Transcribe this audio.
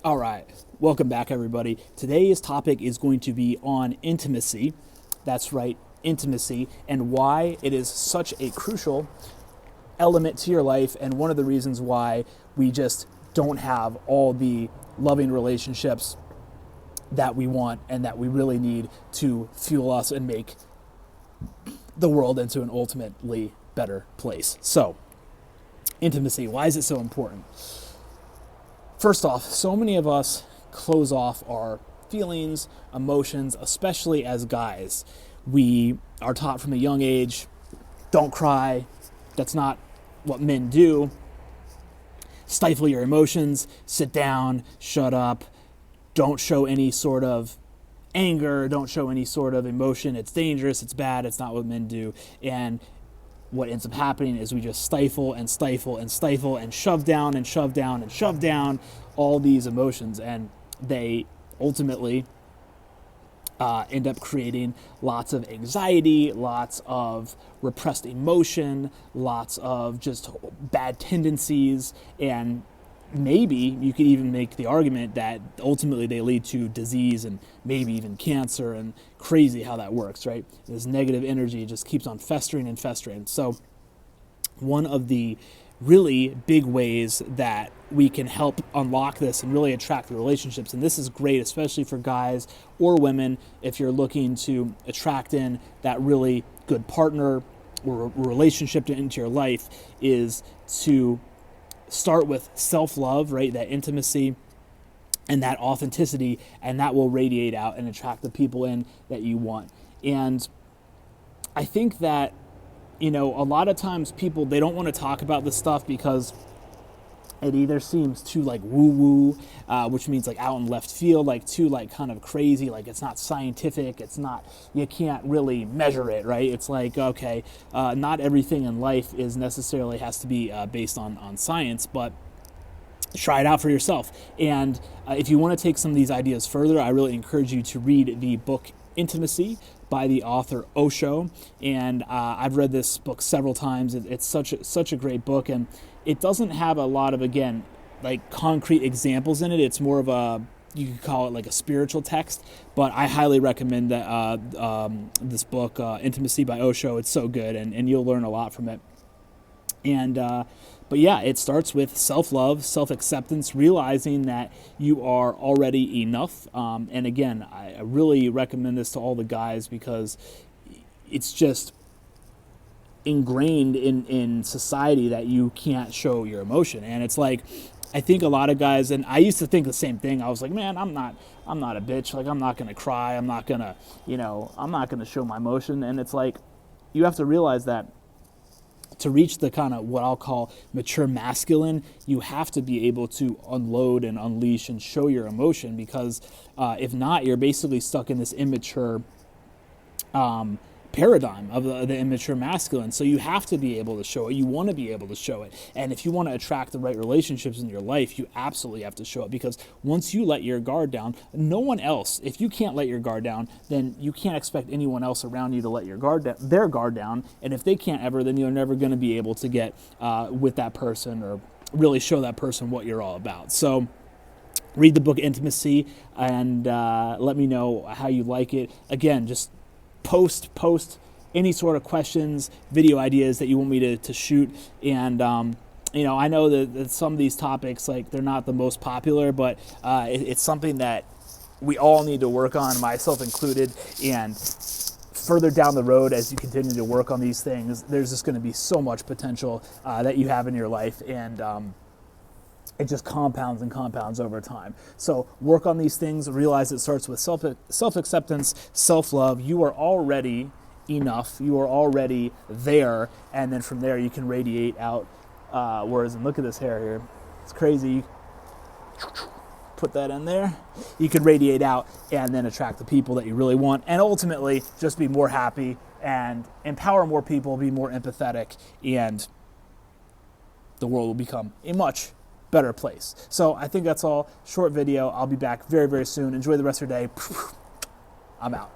All right, welcome back, everybody. Today's topic is going to be on intimacy. That's right, intimacy, and why it is such a crucial element to your life, and one of the reasons why we just don't have all the loving relationships that we want and that we really need to fuel us and make the world into an ultimately better place. So, intimacy, why is it so important? First off, so many of us close off our feelings, emotions, especially as guys. We are taught from a young age, don't cry. That's not what men do. Stifle your emotions, sit down, shut up, don't show any sort of anger, don't show any sort of emotion. It's dangerous, it's bad, it's not what men do. And what ends up happening is we just stifle and stifle and stifle and shove down and shove down and shove down all these emotions, and they ultimately end up creating lots of anxiety, lots of repressed emotion, lots of just bad tendencies, and maybe you could even make the argument that ultimately they lead to disease and maybe even cancer, and crazy how that works, right? This negative energy just keeps on festering and festering. So one of the really big ways that we can help unlock this and really attract the relationships, and this is great especially for guys or women if you're looking to attract in that really good partner or relationship into your life, is to start with self-love, right? That intimacy and that authenticity, and that will radiate out and attract the people in that you want. And I think that, a lot of times people, they don't want to talk about this stuff because it either seems too like woo-woo, which means like out in left field, like too like kind of crazy, like it's not scientific, it's not, you can't really measure it, right? It's like, okay, not everything in life is necessarily has to be based on science, but try it out for yourself. And if you want to take some of these ideas further, I really encourage you to read the book Intimacy by the author OSHO. And I've read this book several times. It's such a great book, and it doesn't have a lot of, again, like concrete examples in it. It's more of a, you could call it like a spiritual text, but I highly recommend that this book, Intimacy by Osho. It's so good, and you'll learn a lot from it. And but yeah, it starts with self-love, self-acceptance, realizing that you are already enough. And again, I really recommend this to all the guys because it's just ingrained in society that you can't show your emotion. And it's like, I think a lot of guys, and I used to think the same thing. I was like, man, I'm not a bitch. Like, I'm not going to cry. I'm not going to, I'm not going to show my emotion. And it's like, you have to realize that to reach the kind of what I'll call mature masculine, you have to be able to unload and unleash and show your emotion, because if not, you're basically stuck in this immature paradigm of the immature masculine. So you have to be able to show it. You want to be able to show it. And if you want to attract the right relationships in your life, you absolutely have to show it, because once you let your guard down, no one else, if you can't let your guard down, then you can't expect anyone else around you to let their guard down. And if they can't ever, then you're never going to be able to get with that person or really show that person what you're all about. So read the book Intimacy, and let me know how you like it. Again, just post any sort of questions, video ideas that you want me to shoot. And I know that some of these topics, like, they're not the most popular, but it's something that we all need to work on, myself included. And further down the road, as you continue to work on these things, there's just going to be so much potential that you have in your life, and it just compounds and compounds over time. So work on these things. Realize it starts with self-acceptance, self-love. You are already enough. You are already there. And then from there, you can radiate out. And look at this hair here. It's crazy. Put that in there. You can radiate out and then attract the people that you really want. And ultimately, just be more happy and empower more people, be more empathetic, and the world will become a much better place. So I think that's all. Short video. I'll be back very, very soon. Enjoy the rest of your day. I'm out.